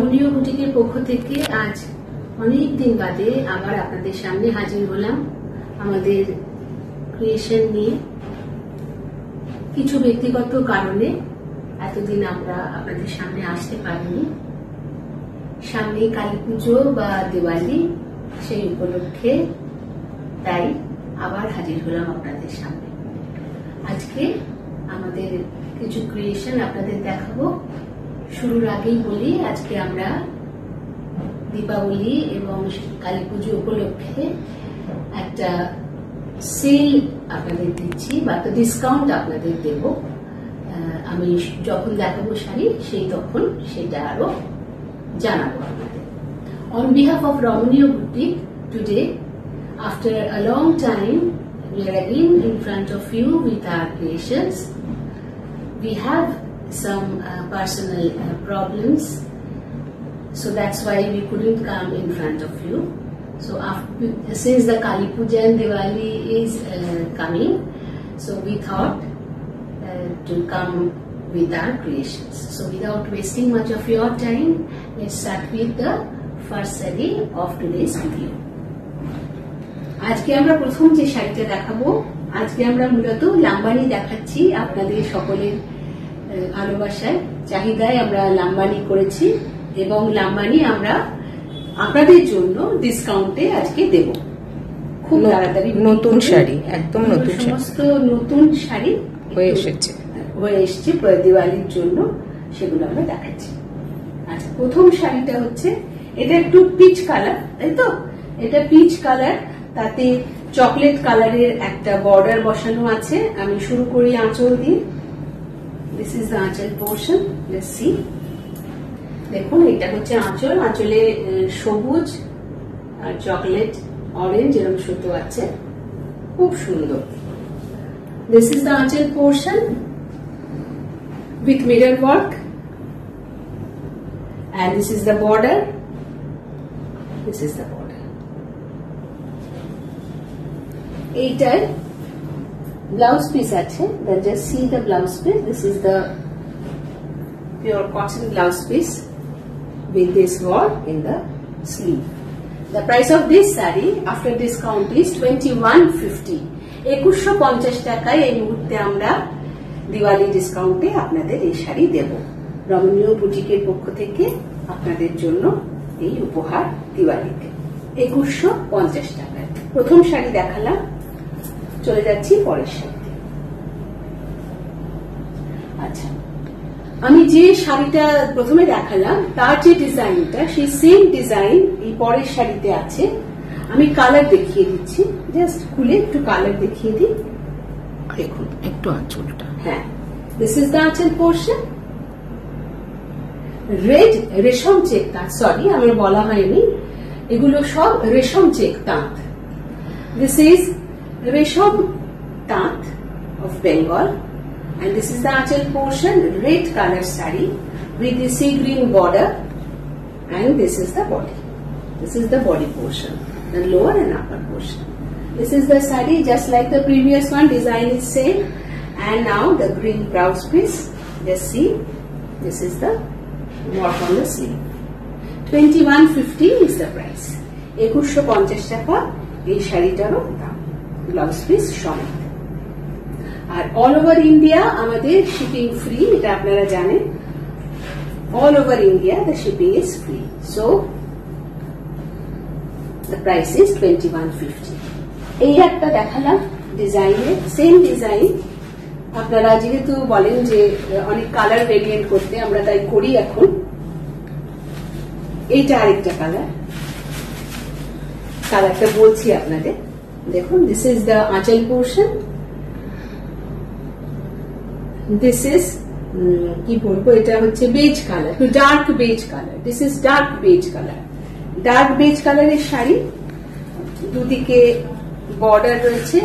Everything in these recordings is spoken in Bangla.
রমণীয় বুটিকের পক্ষ থেকে আজ অনেক দিন বাদে আবার আপনাদের সামনে হাজির হলাম আমাদের ক্রিয়েশন নিয়ে। কিছু ব্যক্তিগত কারণে এতদিন আমরা আপনাদের সামনে আসতে পারিনি। সামনে কালী পুজো বা দিওয়ালি, সেই উপলক্ষে তাই আবার হাজির হলাম আপনাদের সামনে। আজকে আমাদের কিছু ক্রিয়েশন আপনাদের দেখাবো। শুরুর আগেই বলি, আজকে আমরা দীপাবলি এবং কালী পুজো উপলক্ষে একটা সেল আপনাদের দিচ্ছি বা একটা ডিসকাউন্ট আপনাদের দেব। আমি যখন দেখাবো শাড়ি সেই তখন সেটা আরো জানাবো আপনাদের। On behalf of Ramaniya Boutique, today, after a long time, we are again in front of you with our creations. We have some personal problems, so that's why we couldn't come in front of you. So since the Kali Puja and Diwali is coming, so we thought to come with our creations. So without wasting much of your time, let's start with the first saree of today's video. আজকে আমরা প্রথম যে শাড়িটা দেখাবো, আজকে আমরা মূলত লাম্বানি দেখাচ্ছি। আপনাদের সকলের ভালোবাসায় চাহিদায় আমরা লাম্বানি করেছি এবং লাম্বানি আমরা আপনাদের জন্য ডিসকাউন্টে আজকে দেব। খুব তাড়াতাড়ি নতুন শাড়ি, একদম নতুন, সমস্ত নতুন শাড়ি হয়ে এসছে দিওয়ালির জন্য, সেগুলো আমরা দেখাচ্ছি। আচ্ছা, প্রথম শাড়িটা হচ্ছে, এটা একটু পিচ কালার, তাই তো? এটা পিচ কালার, তাতে চকলেট কালারের একটা বর্ডার বসানো আছে। আমি শুরু করি আঁচল দিয়ে। This is the aanchal portion. Let's C. দেখুন, এটা হচ্ছে আঁচল। আঁচলে সবুজ আর চকলেট অরেঞ্জ এরকম সুতো আছে, খুব সুন্দর। This is the aanchal portion with mirror work, and this is the border. This is the border. এইটার ব্লাউজ পিস আছে। Then just see the blouse piece. This is the pure cotton blouse piece with this work in the sleeve. The price of this saree after discount is 2150. 2150 টাকায় এই মুহূর্তে আমরা দিওয়ালি ডিসকাউন্টে আপনাদের এই শাড়ি দেব। রমণীয় বুটিকের পক্ষ থেকে আপনাদের জন্য এই উপহার দিওয়ালিতে 2150 টাকায়। প্রথম শাড়ি দেখালাম, চলে যাচ্ছি পরের শাড়িতে। আচ্ছা, আমি যে শাড়িটা প্রথমে দেখালাম তার যে ডিজাইনটা, সেই সেম ডিজাইন এই পরের শাড়িতে আছে। আমি কালার দেখিয়ে দিচ্ছি, জাস্ট খুলে একটু কালার দেখিয়ে দিই। দেখুন একটু আঁচলটা। হ্যাঁ, this is the aanchal portion. Red রেশম চেক তাঁত, সরি আমার বলা হয়নি, এগুলো সব রেশম চেক তাঁত। দিস ইজ রেশম তাঁত of Bengal, and this is the আঁচল portion, red color saree with the sea green border, and this is the body. This is the body portion, the lower and upper portion. This is the saree just like the previous one, design is same, and now the green blouse piece. Just see, this is the work on the sleeve. 2150 is the price. 2150 টাকা এই শাড়িটারও দাম, ব্লাউজ পিস সমেত। আর অল ওভার ইন্ডিয়া আমাদের শিপিং ফ্রি, এটা আপনারা জানেন। All over India the shipping is free, so the price is 2150। এই একটা দেখালাম ডিজাইনের, সেম ডিজাইন। আপনারা যেহেতু বলেন যে অনেক কালার ভেরিয়েন্ট করতে, আমরা তাই করি এখন। এইটা আরেকটা কালার, কালারটা বলছি আপনাদের। দেখুন, this is the aanchal portion. This is কি বলবো, এটা হচ্ছে beige colour, dark beige colour. This is dark beige colour. Dark beige কালারের শাড়ি, দুদিকে বর্ডার রয়েছে,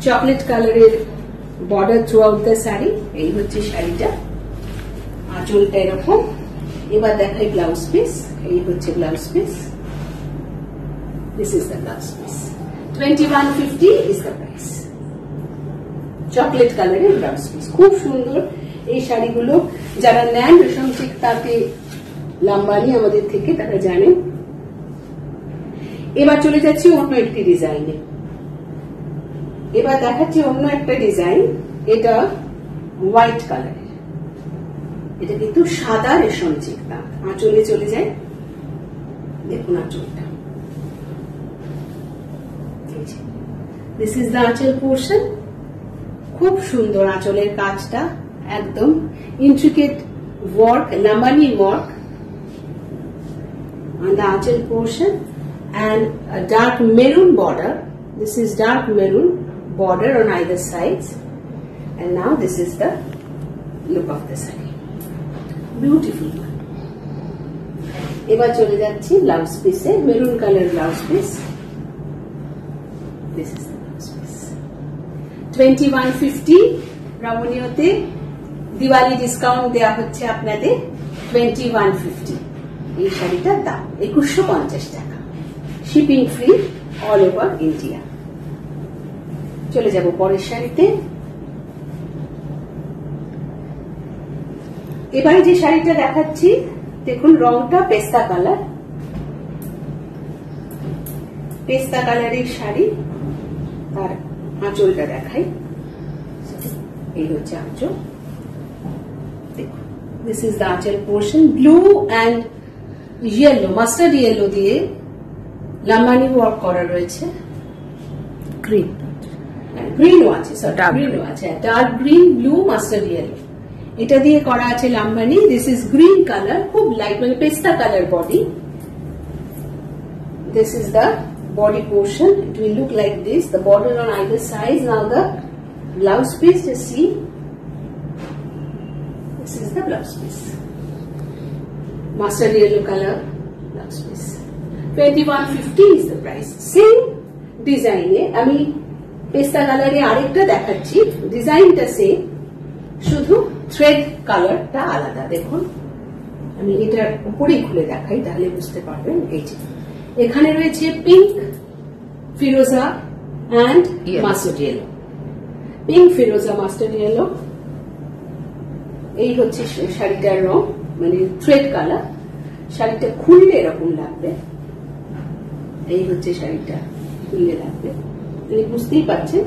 চকলেট কালারের border throughout the sari. এই হচ্ছে শাড়িটা, আঁচলটা এরকম। এবার দেখাই ব্লাউজ পিস। এই হচ্ছে blouse piece. This is the blouse piece. 2150 is the price. Chocolate কালারের ব্লাউজ পিস, খুব সুন্দর। এই শাড়িগুলো যারা নেন রেশম চেক তাতে লাম্বানি আমাদের থেকে তারা জানেন। এবার চলে যাচ্ছি অন্য একটি ডিজাইনে। এবার দেখাচ্ছি অন্য একটা ডিজাইন, এটা হোয়াইট কালারের, এটা কিন্তু সাদা রেশম চেক দাগ। আঁচলে চলে যায়, দেখুন আঁচলটা, this is the aanchal portion. খুব সুন্দর আঁচলের কাজটা, একদম intricate work, Lambani work on the আঁচল portion and a dark maroon border. This is dark maroon border on either sides, and now this is the look of the saree. Beautiful one. এবার চলে যাচ্ছি ব্লাউজ পিসে, maroon colour blouse piece. This is the blouse piece. 2150 রামনীয়তে দিওয়ালি ডিসকাউন্ট দেওয়া হচ্ছে আপনাদের 2150। এই শাড়িটার দাম 2150 টাকা, shipping free all over India. চলে যাব পরের শাড়িতে। এবারে যে শাড়িটা দেখাচ্ছি দেখুন, রংটা পেস্তা কালার, পেস্তা কালারের শাড়ি। তার আঁচলটা দেখাই, এই হচ্ছে আঁচল, দেখুন this is the aanchal portion. Blue and yellow, mustard yellow দিয়ে লাম্বানি ওয়ার্ক করা রয়েছে। গ্রিন, গ্রিনও আছে, গ্রিনও আছে, dark green, blue, mustard yellow, এটা দিয়ে করা আছে Lambani. This is green colour, খুব লাইট, মানে পেস্তা colour body. This is the body portion. It will look like this, the border on either side. Now the blouse piece, just see, this is the blouse piece, mustard yellow color blouse piece. 2150 is the price. Same design e ami pesta color e arekta dekhacchi, design ta same, shudhu thread color ta alada। দেখুন আমি এটার উপরেই খুলে দেখাই, তাহলে বুঝতে পারবেন। এই যে এখানে রয়েছে pink, Firoza and mustard yellow, pink, Firoza, mustard yellow. এই হচ্ছে শাড়িটার রং, মানে থ্রেড কালার। শাড়িটা খুললে এরকম লাগবে, এই হচ্ছে শাড়িটা খুললে লাগবে, আপনি বুঝতেই পারছেন।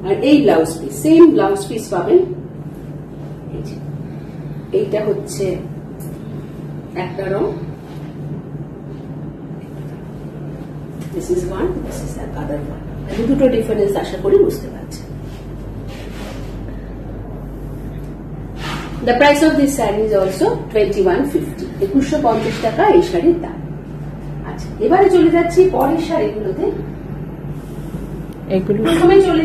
আর এই blouse piece, same blouse piece পাবেন। এইটা হচ্ছে একটা রং, this is one, this is the other one. আমি দুটো ডিফারেন্স আশা করি বুঝতে পারছেন। The price of this saree is also 2150, 2150 টাকা এই শাড়ির দাম। আচ্ছা, এবারে চলে যাচ্ছি পরের শাড়িগুলোতে। এগুলো প্রথমে চলে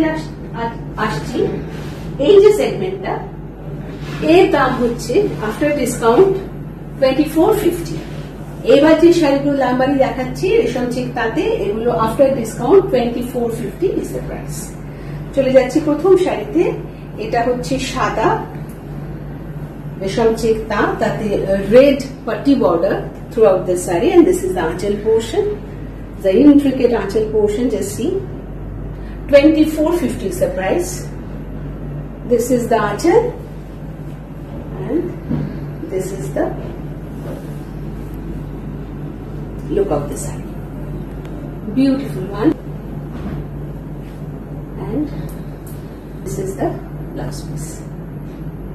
আসছি এই যে সেগমেন্টটা, এর দাম হচ্ছে আফটার ডিসকাউন্ট 2450। এবার যে শাড়িগুলো লাম্বানি দেখাচ্ছি রেশম চেক, তাতে এগুলো after discount 2450 is the price. চলে যাচ্ছি প্রথম শাড়িতে, এটা হচ্ছে সাদা রেশম চেক তাঁত, তাতে রেড পাট্টি border throughout the sari, and this is the aanchal portion, the intricate aanchal portion, just see. 2450 is the price. This is the আঁচল and this is the look of the saree. Beautiful one. And this is the blouse piece.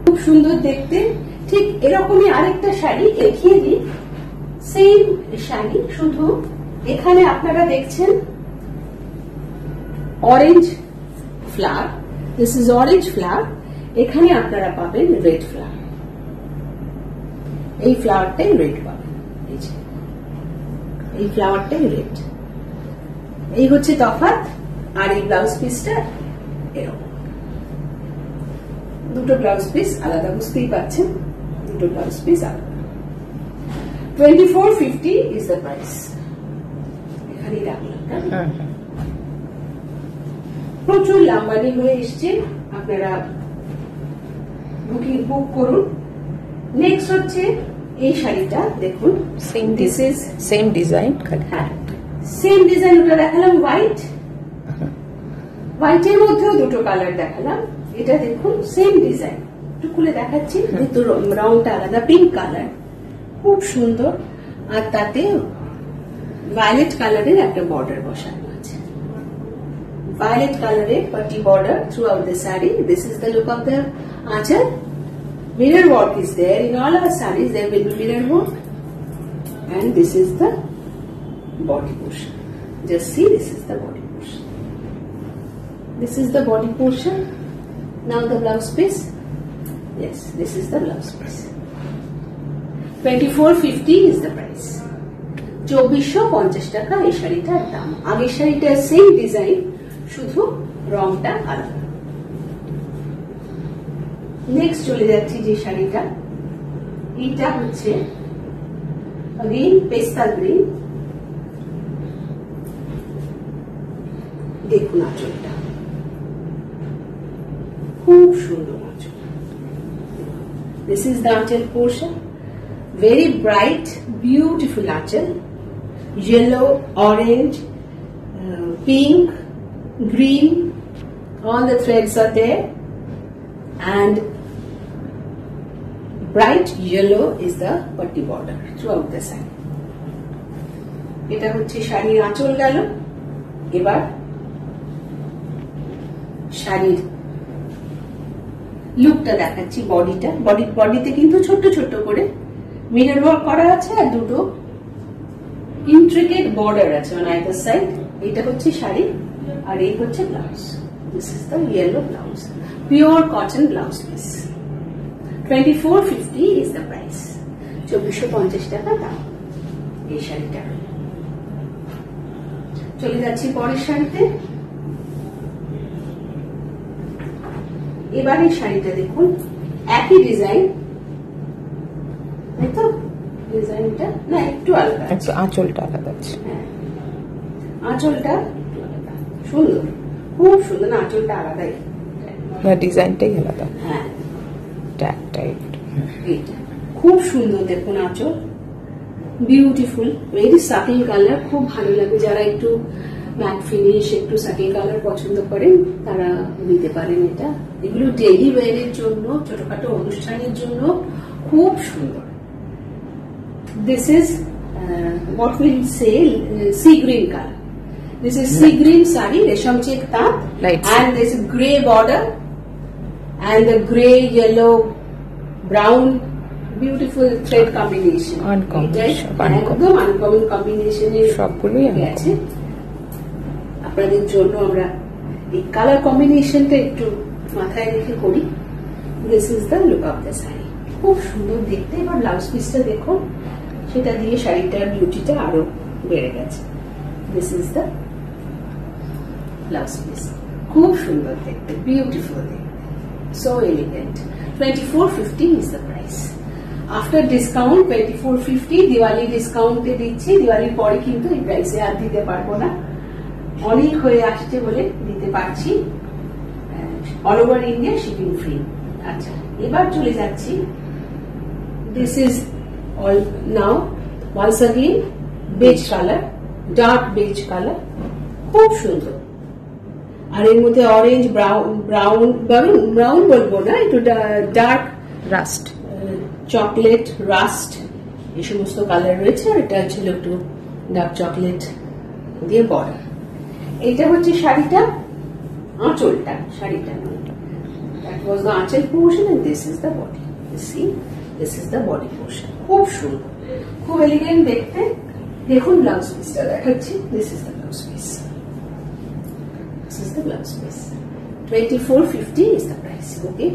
খুব সুন্দর দেখতে। ঠিক এরকমই আরেকটা শাড়ি দেখিয়ে দিই, সেম শাড়ি, শুধু এখানে আপনারা দেখছেন orange flower, this is orange flower, এখানে আপনারা পাবেন রেড ফ্লাওয়ার, এই ফ্লাওয়ারটাই রেড পাবেন, এই যে এই ফ্লাওয়ারটাই রেড। এই হচ্ছে তফাৎ। আর এই ব্লাউজ পিসটা এরকম, দুটো ব্লাউজ পিস আলাদা, বুঝতেই পারছেন, দুটো ব্লাউজ পিস আলাদা। 2450 ইজ দ্য প্রাইস। এখানেই রাখলাম। প্রচুর লাম্বানি হয়ে এসছে, আপনারা বুক করুন। নেক্সট হচ্ছে এই শাড়িটা, দেখুন সেম ডিজাইন, হ্যাঁ সেম ডিজাইন, ওটা দেখালাম হোয়াইট, হোয়াইটের মধ্যেও দুটো কালার দেখালাম। এটা দেখুন সেম ডিজাইন, একটু খুলে দেখাচ্ছি, কিন্তু রংটা আলাদা, পিঙ্ক কালার, খুব সুন্দর, আর তাতে ভায়োলেট কালারের একটা বর্ডার বসানো আছে। ভায়োলেট কালারের পাটি border throughout the sari. This is the look of the আঁচল। Mirror work is there in all our sarees. There will be mirror work, and this is the body portion. Just see, this is the body portion. This is the body portion. Now the blouse piece. Yes, this is the blouse piece. 2450 is the price. 2450 টাকা এই শাড়িটার দাম। আগের শাড়িটার সেম ডিজাইন, শুধু রংটা আলাদা। নেক্সট চলে যাচ্ছি যে শাড়িটা, এটা হচ্ছে গ্রিন, পেস্তা গ্রিন। দেখুন আঁচলটা, খুব সুন্দর আঁচল। This is the aanchal portion, very bright beautiful আঁচল। Yellow, orange, pink, green, all the threads are there, and bright yellow is the patti border throughout the side. এটা হচ্ছে শাড়ির আঁচল গেল। এবার শাড়ির লুকটা দেখাচ্ছি, বডিটা। বডিতে কিন্তু ছোট্ট ছোট্ট করে মিরর ওয়ার্ক করা আছে, আর দুটো ইন্ট্রিকেট বর্ডার আছে অন আইদার সাইড। এটা হচ্ছে শাড়ি, আর এই হচ্ছে blouse. This is the yellow blouse, pure cotton blouse piece. 2450 is the price. 2450 টাকা দাম এই শাড়িটা। চলে যাচ্ছি পরের শাড়িতে। এবার এই শাড়িটা দেখুন, একই ডিজাইন, তাই তো? ডিজাইনটা না একটু আলাদা, একটু আঁচলটা আলাদা আছে। হ্যাঁ, আঁচলটা একটু আলাদা, সুন্দর, খুব সুন্দর। না, আঁচলটা আলাদাই, ডিজাইনটাই আলাদা। হ্যাঁ, ট্যাগ টাইপ। এটা খুব সুন্দর, দেখুন আঁচল, বিউটিফুল, ভেরি সাটিন কালার। খুব ভালো লাগে, যারা একটু ম্যাট ফিনিশ, একটু সাটিন কালার পছন্দ করেন তারা নিতে পারেন এটা। এগুলো ডেইলি ওয়্যারের জন্য, ছোটখাটো অনুষ্ঠানের জন্য খুব সুন্দর। This is what we'll say sea green color. This is sea green saree, resham check tat, and there's a grey border and the grey, yellow, brown, beautiful thread combination. একদম আনকমন কম্বিনেশন এর সবগুলোই আছে। আপনাদের জন্য আমরা এই কালার কম্বিনেশনটা একটু মাথায় রেখে করি। This is the look of the sari, খুব সুন্দর দেখতে। এবার ব্লাউজ পিসটা দেখুন, সেটা দিয়ে শাড়িটার বিউটিটা আরো বেড়ে গেছে। This is the blouse piece, খুব সুন্দর দেখতে, বিউটিফুল দেখতে, so elegant. 2450 is the price. After discount 2450, Diwali ডিসকাউন্টে দিচ্ছি। দিওয়ালির পরে কিন্তু এই প্রাইসে আর দিতে পারবো না, অনেক হয়ে আসছে বলে দিতে পারছি। All over India shipping free. আচ্ছা, এবার চলে যাচ্ছি। This is all now once again beige color, dark beige color, খুব সুন্দর। আর এর মধ্যে অরেঞ্জ, ব্রাউন বলবো না, একটু ডার্ক রাস্ট, চকলেট, রাস্ট, এই সমস্ত কালার রয়েছে। আর এটা ছিল একটু ডার্ক চকলেট দিয়ে বর্ডার। এইটা হচ্ছে শাড়িটা, আঁচলটা, শাড়িটা নয়। That was the আঁচল portion and this is the body. You see, this is the body portion. খুব সুন্দর, খুব এলিগেন্ট দেখতে। দেখুন ব্লাউজ পিসটা দেখাচ্ছি। This is the blouse piece. This is the blouse piece. 2450 is the price. Okay.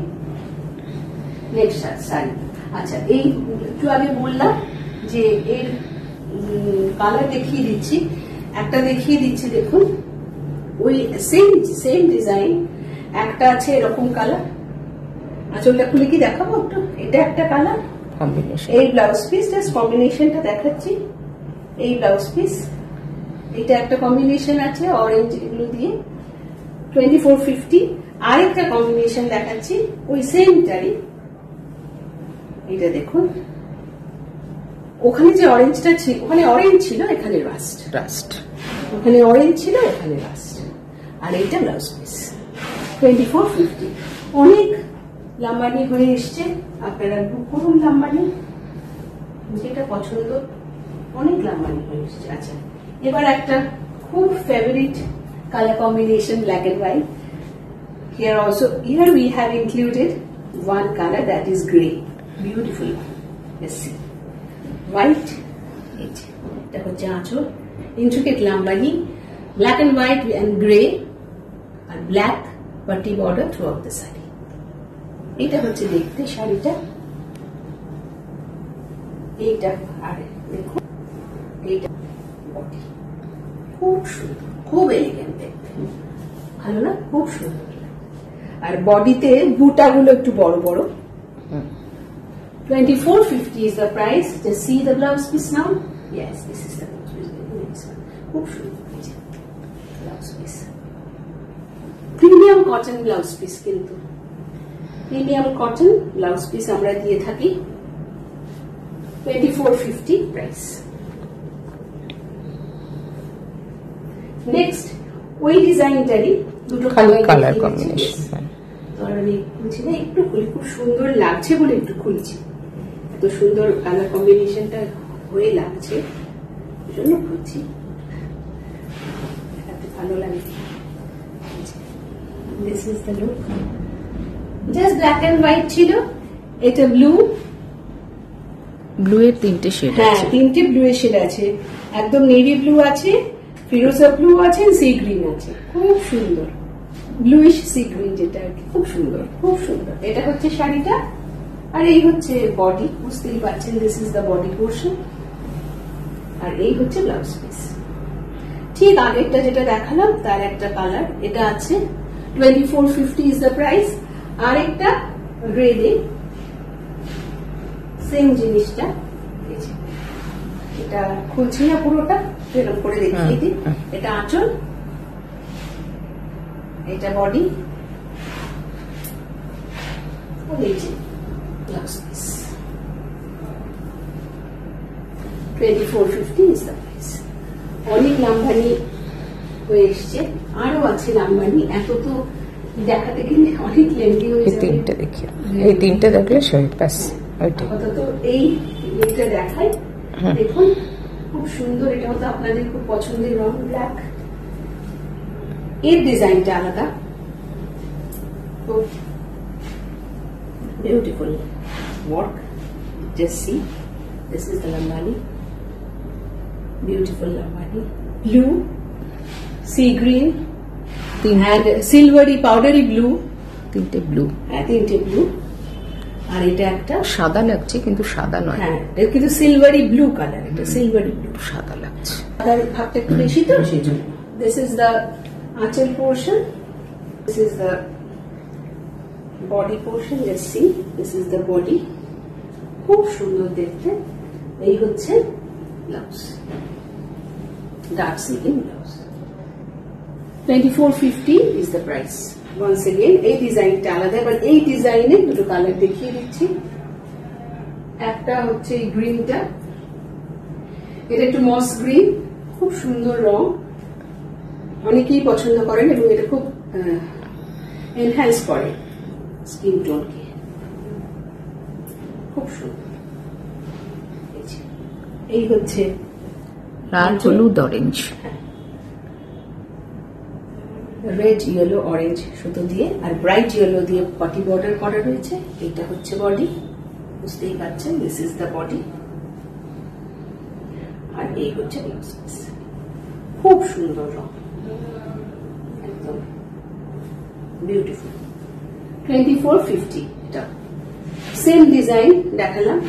Next sari. আচ্ছা, এই একটু আগে বললাম যে এর কালার দেখিয়ে দিচ্ছি, একটা দেখিয়ে দিচ্ছি। দেখুন, ওই সেম ডিজাইন, একটা আছে এরকম কালার। আঁচলটা খুলে কি দেখাবো একটু? এটা একটা কালার কম্বিনেশন। এই ব্লাউজ পিস, জাস্ট কম্বিনেশনটা দেখাচ্ছি। এই ব্লাউজ পিস, এটা একটা কম্বিনেশন আছে অরেঞ্জ এগুলো দিয়ে। 2450। আরেকটা কম্বিনেশন দেখাচ্ছি ওই সেমটারই। এটা দেখুন, ওখানে যে অরেঞ্জটা ছিল, ওখানে অরেঞ্জ ছিল, এখানে রাস্ট। ওখানে অরেঞ্জ ছিল, এখানে রাস্ট। আর এইটা ব্লাউজ পিস। 2450। অনেক লাম্বানি হয়ে এসছে, আপনারা বুক করুন লাম্বানি। যেটা পছন্দ, অনেক লাম্বানি হয়ে এসেছে। আচ্ছা, এবার একটা খুব favourite colour combination, black and white. Here we have included one color that is grey, beautiful one. Let's see, white. এটা হচ্ছে আঁচল, intricate lambani, black and white and grey, and black patti border throughout the saree. এটা হচ্ছে দেখতে শাড়িটা, এইটা আর দেখো এইটা বডি, খুব সুন্দর, খুব এলিগেন্ট দেখতে, ভালো না? খুব সুন্দর। আর বডিতে বুটাগুলো একটু বড় বড়। 2450 is the price. Just see the blouse piece now. Yes, this is the blouse piece. খুব সুন্দর blouse piece, premium cotton blouse piece, কিন্তু প্রিমিয়াম কটন ব্লাউজ পিস আমরা দিয়ে থাকি। 2450 প্রাইস। নেক্সট ওই ডিজাইনটারই দুটো কালার কম্বিনেশন। আমি খুলছি না, একটু খুলি, খুব সুন্দর লাগছে বলে একটু খুলছি। এত সুন্দর কালার কম্বিনেশনটা হয়ে লাগছে, এই জন্য খুলছি, এত ভালো লাগে। This is the look. Just black and white ছিল, এটা ব্লু, ব্লু এর তিনটে শেড হ্যাঁ আছে। তিনটে ব্লু এর শেড আছে, একদম নেভি ব্লু আছে, ফিরোজা ব্লু আছে, সি গ্রিন আছে, খুব সুন্দর ব্লুইশ সি গ্রিন, যেটা আর কি, খুব সুন্দর, খুব সুন্দর। এটা হচ্ছে শাড়িটা, আর এই হচ্ছে বডি, বুঝতেই পারছেন, this is the body portion, আর এই হচ্ছে ব্লাউজ পিস। ঠিক আগেরটা যেটা দেখালাম তার একটা কালার, এটা আছে 2450 ইজ দ্য প্রাইস। আর একটা রেডে সেম জিনিসটা, এটা খুলছি না পুরোটা, এরকম করে দেখিয়ে দিই। এটা আঁচল, এটা body, blouse piece. 2450 is the price. অনেক লাম্বানি হয়ে এসছে, আরো আছে লাম্বানি, এত তো দেখাতে গেলে অনেক লেন্থি হয়ে এই যাবে। তিনটে দেখি, এই তিনটে দেখলে সই ব্যাস ওইটাই। আপাতত এইটা দেখাই, দেখুন খুব সুন্দর, এটা হতো আপনাদের খুব পছন্দের রং, ব্ল্যাক। এর ডিজাইনটা আলাদা, খুব beautiful work. Just see, this is the Lambani, beautiful Lambani, blue, sea green and silvery powdery blue, তিনটে ব্লু, হ্যাঁ তিনটে ব্লু। আর এটা একটা সাদা লাগছে কিন্তু সাদা নয়, হ্যাঁ এটা কিন্তু সিলভারি ব্লু কালার, এটা সিলভারি ব্লু, সাদা লাগছে। সাদার ভাগটা একটু বেশি তো সেই জন্য। This is the aanchal portion, this is the body portion, let's see, this is the body, খুব সুন্দর দেখতে। এই হচ্ছে blouse, dark silking blouse. 2450 is the price. Once again, এই ডিজাইনটা আলাদা, এবার এই ডিজাইনে দুটো কালার দেখিয়ে দিচ্ছি। একটা হচ্ছে এই গ্রিনটা, এটা একটু মস গ্রিন, খুব সুন্দর রং, অনেকেই পছন্দ করেন এবং এটা খুব এনহ্যান্স করে স্কিন টোনকে, খুব সুন্দর। এই হচ্ছে লাল, হলুদ, অরেঞ্জ, রেড, ইয়েলো, অরেঞ্জ সুতো দিয়ে, আর ব্রাইট ইয়েলো দিয়ে পটি বর্ডার করা রয়েছে। এটা হচ্ছে বডি, বুঝতেই পারছেন, দিস ইজ দ্য বডি, আর এই হচ্ছে ব্লাউজ পিস। খুব সুন্দর রং, একদম বিউটিফুল। 2450 এটা সেম ডিজাইন দেখালাম,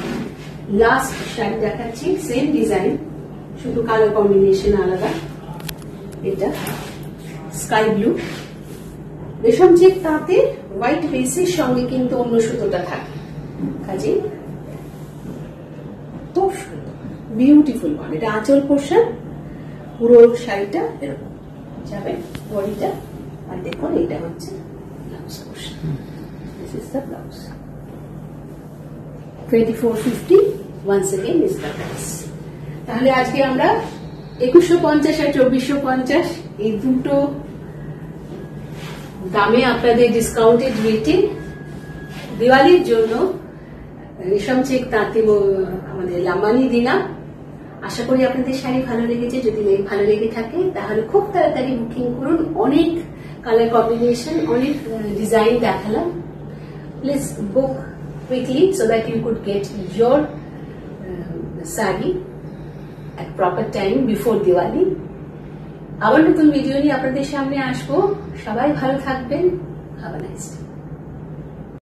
লাস্ট শাড়ি দেখাচ্ছি, সেম ডিজাইন, শুধু কালার কম্বিনেশন আলাদা। এটা স্কাই ব্লু, রেশম চেক, তাতে হোয়াইট বেসের সঙ্গে কিন্তু অন্য সুতোটা থাকে, কাজে খুব সুন্দর, বিউটিফুল ওয়ান। এটা আঁচল পোর্শন, পুরো শাড়িটা এরকম যাবে, বডিটা, আর দেখুন এটা হচ্ছে blouse portion, this is the blouse. 2450 once again is the price. তাহলে আজকে আমরা 2150 আর 2450 এই দুটো দামে আপনাদের ডিসকাউন্টেড রেটে দিওয়ালির জন্য রেশম চেক তাঁতি আমাদের লাম্বানি দিনা। আশা করি আপনাদের শাড়ি ভালো লেগেছে। যদি ভালো লেগে থাকে তাহলে খুব তাড়াতাড়ি বুকিং করুন। অনেক কালার কম্বিনেশন, অনেক ডিজাইন দেখালাম। Please book quickly so that you could get your sari at proper time before Diwali. আবার নতুন ভিডিও নিয়ে আপনাদের সামনে আসবো। সবাই ভালো থাকবেন। Have a nice day.